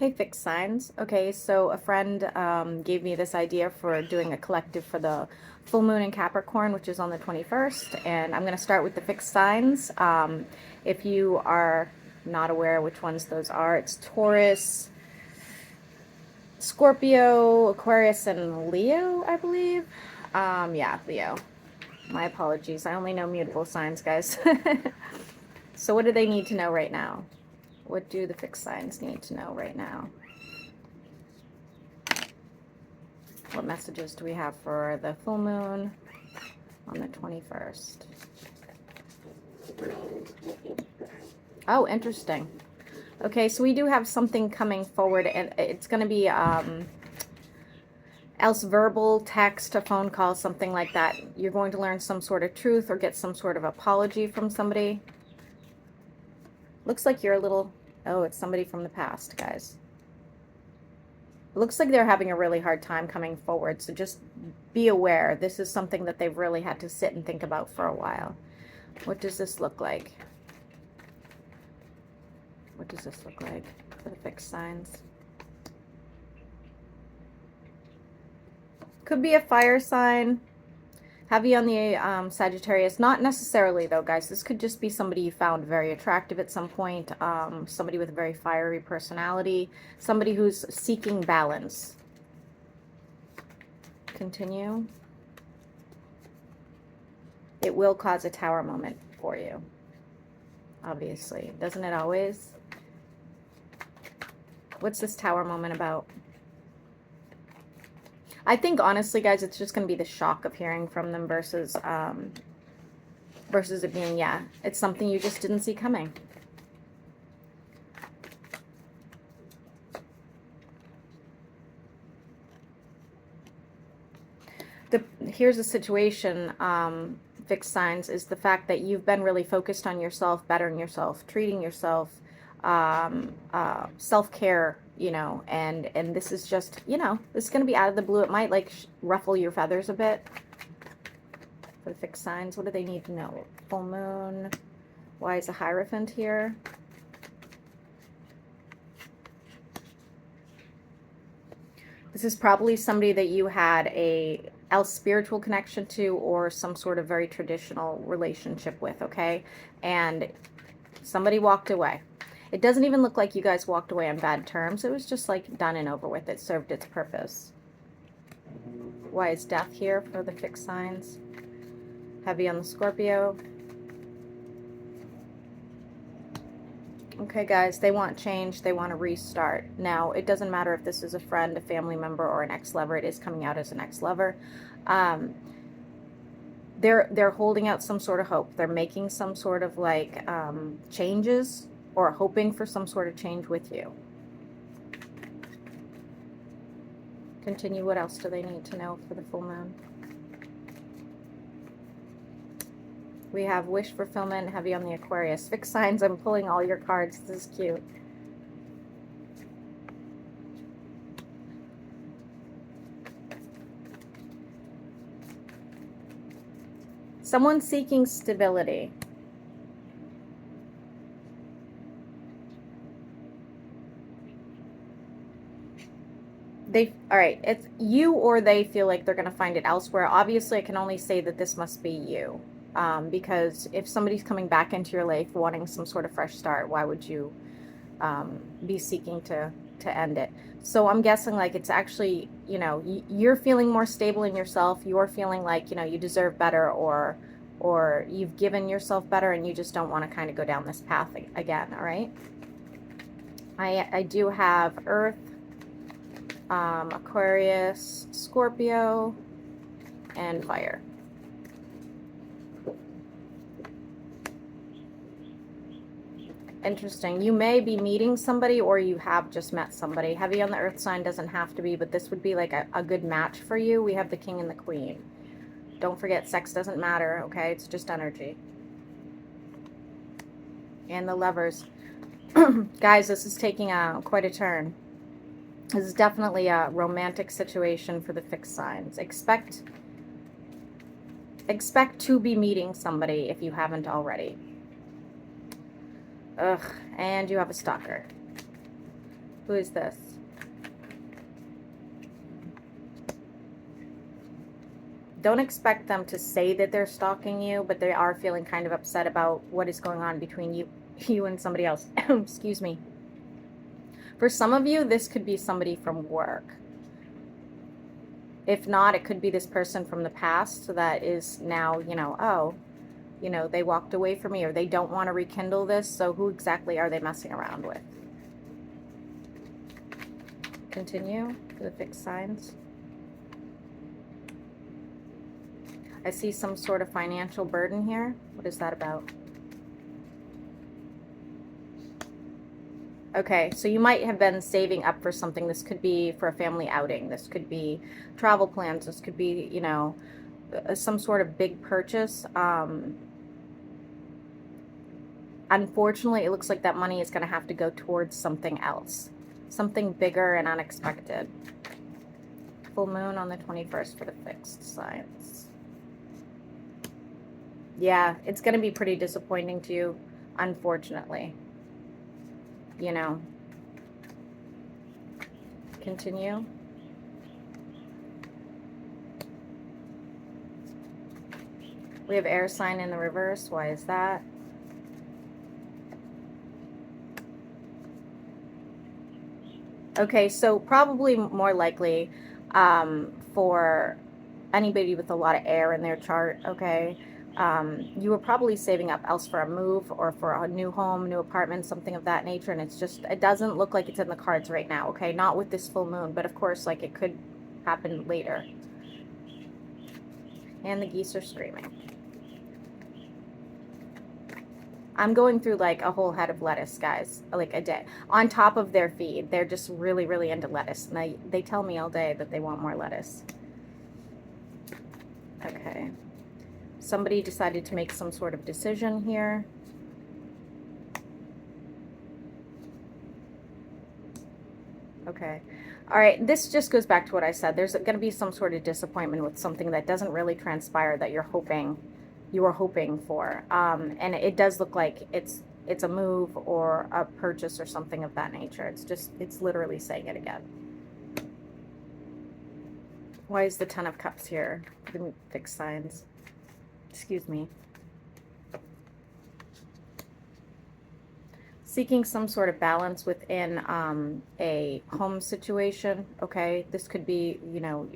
Hey, fixed signs. Okay, so a friend gave me this idea for doing a collective for the full moon in Capricorn, which is on the 21st. And I'm going to start with the fixed signs. If you are not aware which ones those are, it's Taurus, Scorpio, Aquarius, and Leo, I believe. Yeah, Leo. My apologies. I only know mutable signs, guys. So what do they need to know right now? What do the fixed signs need to know right now? What messages do we have for the full moon on the 21st? Oh, interesting. Okay, so we do have something coming forward, and it's going to be else verbal, text, a phone call, something like that. You're going to learn some sort of truth or get some sort of apology from somebody. Looks like you're a little... Oh, it's somebody from the past, guys. It looks like they're having a really hard time coming forward, so just be aware. This is something that they've really had to sit and think about for a while. What does this look like? What does this look like for the fixed signs? Could be a fire sign. Heavy on the Sagittarius. Not necessarily, though, guys. This could just be somebody you found very attractive at some point. Somebody with a very fiery personality. Somebody who's seeking balance. Continue. It will cause a tower moment for you. Obviously. Doesn't it always? What's this tower moment about? I think, honestly, guys, it's just going to be the shock of hearing from them versus it being, yeah, it's something you just didn't see coming. Here's the situation, fixed signs, is the fact that you've been really focused on yourself, bettering yourself, treating yourself, self-care, you know, and this is just, you know, this is going to be out of the blue. It might like ruffle your feathers a bit. For the fixed signs, what do they need to know? Full moon. Why is a Hierophant here? This is probably somebody that you had a else spiritual connection to or some sort of very traditional relationship with, okay? And somebody walked away. It doesn't even look like you guys walked away on bad terms. It was just like done and over with. It served its purpose. Why is death here for the fixed signs? Heavy on the Scorpio. Okay, guys, they want change. They want to restart. Now, it doesn't matter if this is a friend, a family member, or an ex-lover. It is coming out as an ex-lover. They're holding out some sort of hope. They're making some sort of like changes or hoping for some sort of change with you. Continue. What else do they need to know for the full moon? We have wish fulfillment, heavy on the Aquarius. Fixed signs, I'm pulling all your cards. This is cute. Someone seeking stability. All right, it's you or they feel like they're going to find it elsewhere. Obviously, I can only say that this must be you. Because if somebody's coming back into your life wanting some sort of fresh start, why would you be seeking to end it? So I'm guessing like it's actually, you know, you're feeling more stable in yourself. You're feeling like, you know, you deserve better, or you've given yourself better and you just don't want to kind of go down this path again. All right. I do have Earth, Aquarius, Scorpio, and fire. Interesting. You may be meeting somebody or you have just met somebody. Heavy on the earth sign, doesn't have to be, but this would be like a good match for you. We have the king and the queen. Don't forget, sex doesn't matter, okay? It's just energy. And the lovers. Guys, this is taking quite a turn. This is definitely a romantic situation for the fixed signs. Expect to be meeting somebody if you haven't already. Ugh, and you have a stalker. Who is this? Don't expect them to say that they're stalking you, but they are feeling kind of upset about what is going on between you and somebody else. Excuse me. For some of you, this could be somebody from work. If not, it could be this person from the past that is now, oh, they walked away from me, or they don't want to rekindle this. So who exactly are they messing around with? Continue for the fixed signs. I see some sort of financial burden here. What is that about? Okay, so you might have been saving up for something. This could be for a family outing. This could be travel plans. This could be, some sort of big purchase. Unfortunately, it looks like that money is going to have to go towards something else. Something bigger and unexpected. Full moon on the 21st for the fixed signs. Yeah, it's going to be pretty disappointing to you, unfortunately. Continue. We have air sign in the reverse. Why is that? Okay, so probably more likely for anybody with a lot of air in their chart, okay, you were probably saving up else for a move or for a new home, new apartment, something of that nature, and it doesn't look like it's in the cards right now, okay? Not with this full moon, but of course, like, it could happen later. And the geese are screaming. I'm going through like a whole head of lettuce, guys, like a day. On top of their feed, they're just really, really into lettuce. And they tell me all day that they want more lettuce. Okay. Somebody decided to make some sort of decision here. Okay. All right. This just goes back to what I said. There's going to be some sort of disappointment with something that doesn't really transpire that you were hoping for. And it does look like it's a move or a purchase or something of that nature. It's literally saying it again. Why is the Ten of Cups here? Give me fixed signs. Excuse me. Seeking some sort of balance within a home situation, okay? This could be,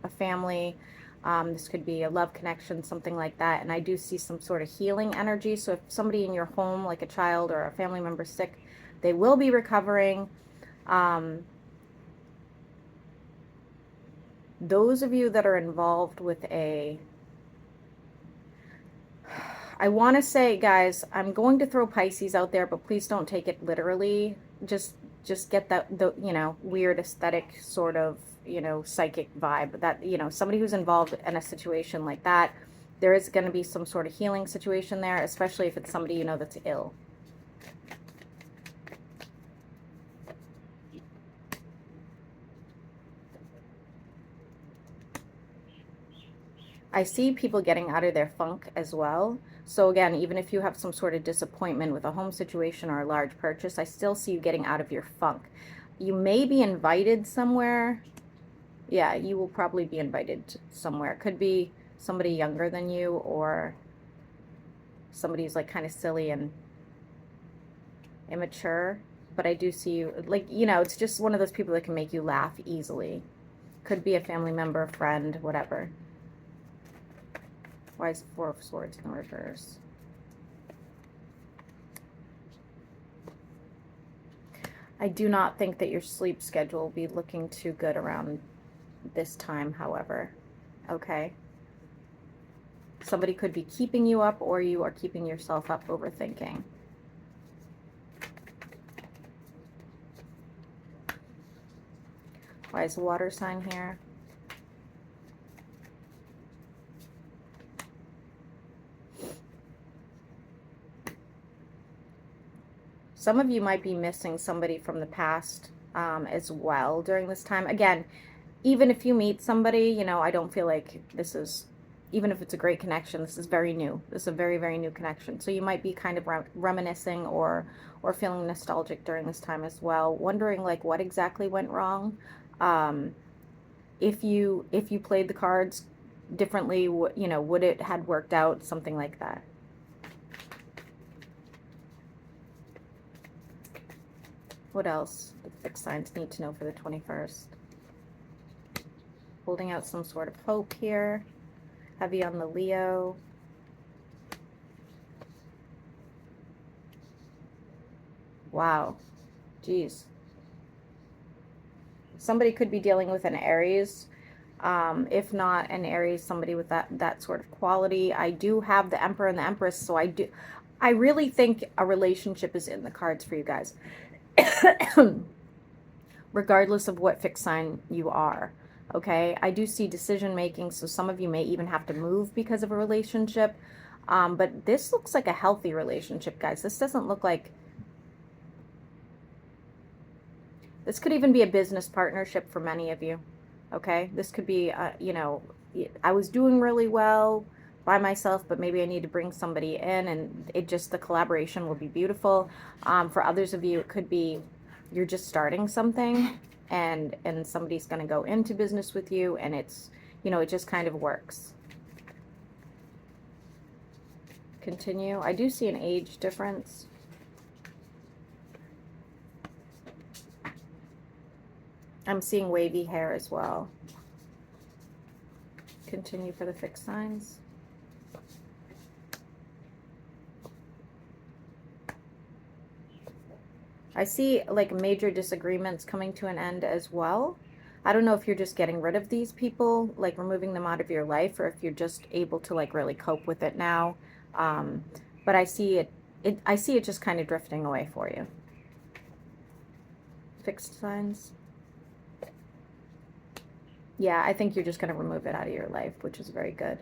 a family. This could be a love connection, something like that. And I do see some sort of healing energy. So if somebody in your home, like a child or a family member sick, they will be recovering. Those of you that are involved with I want to say, guys, I'm going to throw Pisces out there, but please don't take it literally. Just get the weird aesthetic sort of, psychic vibe that, somebody who's involved in a situation like that, there is going to be some sort of healing situation there, especially if it's somebody, that's ill. I see people getting out of their funk as well. So again, even if you have some sort of disappointment with a home situation or a large purchase, I still see you getting out of your funk. You may be invited somewhere. Yeah, you will probably be invited somewhere. It could be somebody younger than you, or somebody who's like kind of silly and immature. But I do see you, like, it's just one of those people that can make you laugh easily. Could be a family member, friend, whatever. Why is Four of Swords in reverse? I do not think that your sleep schedule will be looking too good around this time, however. Okay. Somebody could be keeping you up, or you are keeping yourself up overthinking. Why is the water sign here? Some of you might be missing somebody from the past as well during this time. Again, even if you meet somebody, I don't feel like this is even if it's a great connection, this is very new. This is a very, very new connection. So you might be kind of reminiscing or feeling nostalgic during this time as well, wondering like what exactly went wrong. Um, if you played the cards differently, you know, would it had worked out, something like that. What else do fixed signs need to know for the 21st? Holding out some sort of hope here. Heavy on the Leo. Wow. Geez. Somebody could be dealing with an Aries. If not an Aries, somebody with that sort of quality. I do have the Emperor and the Empress, so I really think a relationship is in the cards for you guys. Regardless of what fixed sign you are. Okay, I do see decision making, so some of you may even have to move because of a relationship. But this looks like a healthy relationship, guys. This doesn't look like, this could even be a business partnership for many of you. Okay, this could be, you know, I was doing really well by myself, but maybe I need to bring somebody in, and it just, the collaboration will be beautiful. For others of you, it could be you're just starting something, and somebody's going to go into business with you, and it's, you know, it just kind of works. Continue. I do see an age difference. I'm seeing wavy hair as well. Continue for the fixed signs. I see like major disagreements coming to an end as well. I don't know if you're just getting rid of these people, like removing them out of your life, or if you're just able to like really cope with it now. But I see I see it just kind of drifting away for you. Fixed signs. Yeah, I think you're just going to remove it out of your life, which is very good.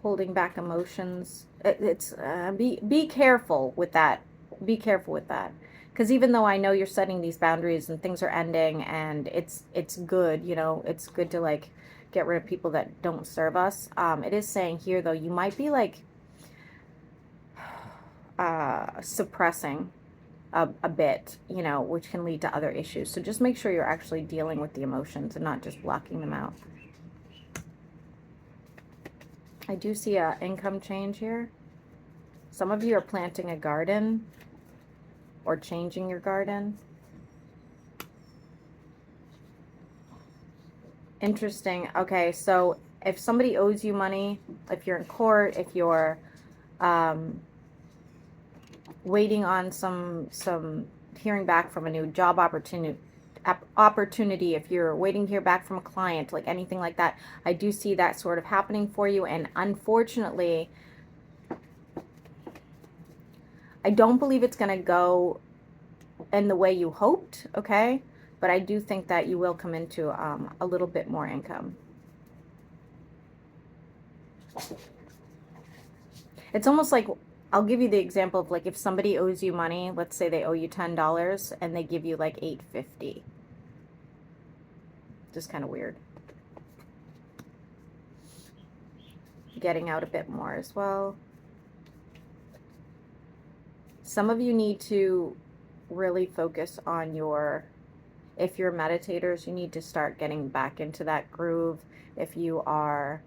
Holding back emotions. It's be careful with that. Be careful with that. Because even though I know you're setting these boundaries and things are ending, and it's good, you know, it's good to like get rid of people that don't serve us. It is saying here though, you might be like suppressing a bit, you know, which can lead to other issues. So just make sure you're actually dealing with the emotions and not just blocking them out. I do see a income change here. Some of you are planting a garden or changing your garden. Interesting. Okay, so if somebody owes you money, if you're in court, if you're waiting on some hearing back from a new job opportunity, if you're waiting to hear back from a client, like anything like that, I do see that sort of happening for you. And unfortunately, I don't believe it's going to go in the way you hoped, okay? But I do think that you will come into a little bit more income. It's almost like, I'll give you the example of like if somebody owes you money, let's say they owe you $10 and they give you like $8.50. Just kind of weird. Getting out a bit more as well. Some of you need to really focus on your, if you're meditators, you need to start getting back into that groove. If you are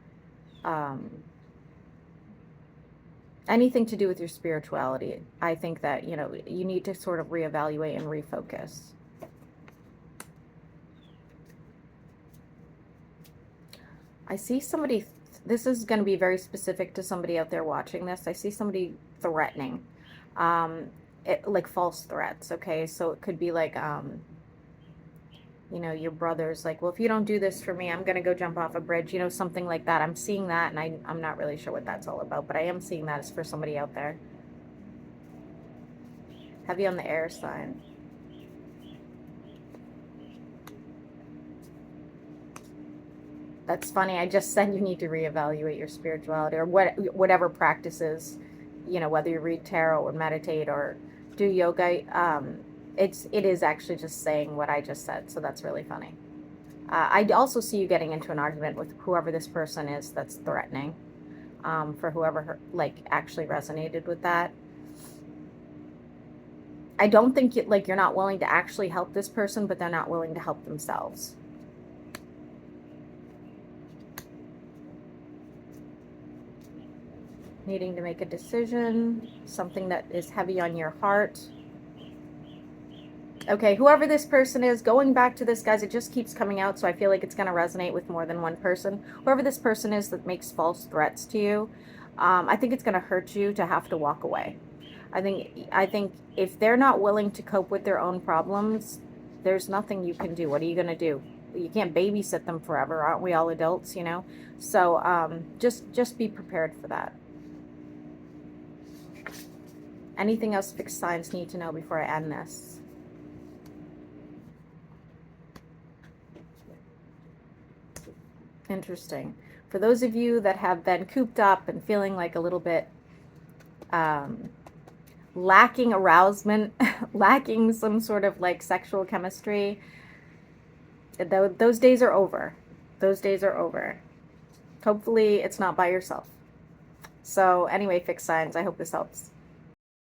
anything to do with your spirituality, I think that, you know, you need to sort of reevaluate and refocus. I see somebody, this is going to be very specific to somebody out there watching this. I see somebody threatening, like false threats. Okay. So it could be like, you know, your brother's like, well, if you don't do this for me, I'm going to go jump off a bridge, you know, something like that. I'm seeing that, and I'm not really sure what that's all about, but I am seeing that as for somebody out there. Heavy on the air sign. That's funny. I just said you need to reevaluate your spirituality or whatever practices, you know, whether you read tarot or meditate or do yoga. It is actually just saying what I just said, so that's really funny. I also see you getting into an argument with whoever this person is that's threatening. For whoever like actually resonated with that. I don't think like you're not willing to actually help this person, but they're not willing to help themselves. Needing to make a decision, something that is heavy on your heart. Okay, whoever this person is, going back to this, guys, it just keeps coming out, so I feel like it's going to resonate with more than one person. Whoever this person is that makes false threats to you, I think it's going to hurt you to have to walk away. I think if they're not willing to cope with their own problems, there's nothing you can do. What are you going to do? You can't babysit them forever. Aren't we all adults, you know? So just be prepared for that. Anything else fixed signs need to know before I end this? Interesting. For those of you that have been cooped up and feeling like a little bit lacking arousement, lacking some sort of like sexual chemistry, those days are over. Those days are over. Hopefully it's not by yourself. So anyway, fixed signs, I hope this helps.